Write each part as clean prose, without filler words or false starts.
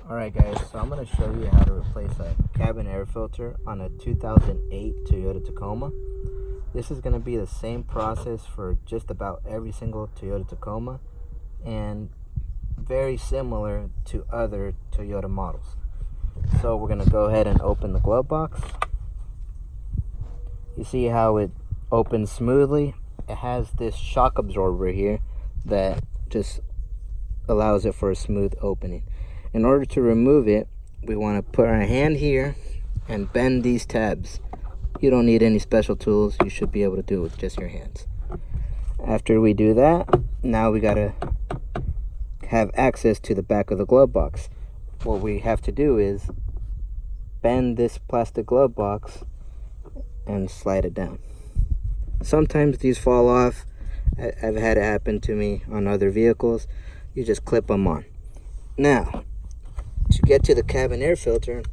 Alright guys, so I'm going to show you how to replace a cabin air filter on a 2008 Toyota Tacoma. This is going to be the same process for just about every single Toyota Tacoma and very similar to other Toyota models. So we're going to go ahead and open the glove box. You see how it opens smoothly? It has this shock absorber here that just allows it for a smooth opening. In order to remove it, we want to put our hand here and bend these tabs. You don't need any special tools. You should be able to do it with just your hands. After we do that, now we got to have access to the back of the glove box. What we have to do is bend this plastic glove box and slide it down. Sometimes these fall off. I've had it happen to me on other vehicles. You just clip them on. Now, to get to the cabin air filter,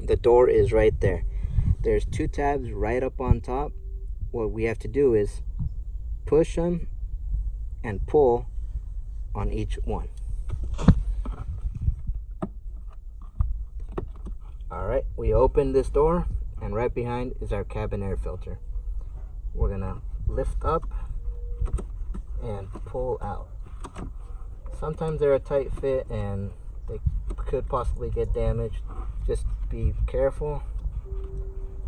the door is right there. There's two tabs right up on top. What we have to do is push them and pull on each one. Alright, we open this door and right behind is our cabin air filter. We're gonna lift up and pull out. Sometimes they're a tight fit and they could possibly get damaged. Just be careful.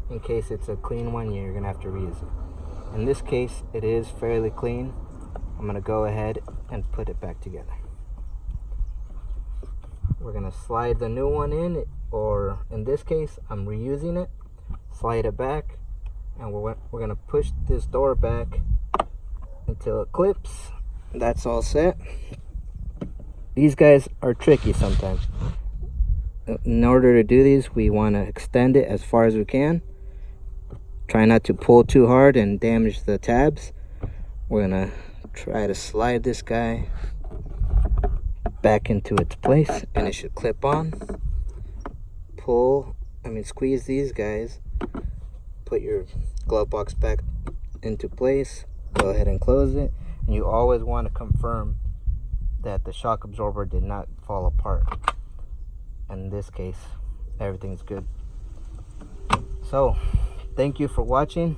In case it's a clean one, you're gonna have to reuse it. In this case, it is fairly clean. I'm gonna go ahead and put it back together. We're gonna slide the new one in, or in this case, I'm reusing it. Slide it back, and we're gonna push this door back until it clips. That's all set. These guys are tricky sometimes. In order to do these, we want to extend it as far as we can. Try not to pull too hard and damage the tabs. We're going to try to slide this guy back into its place, and it should clip on. Squeeze these guys. Put your glove box back into place. Go ahead and close it. And you always want to confirm that the shock absorber did not fall apart. In this case, everything's good. So, thank you for watching.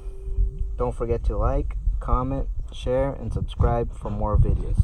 Don't forget to like, comment, share, and subscribe for more videos.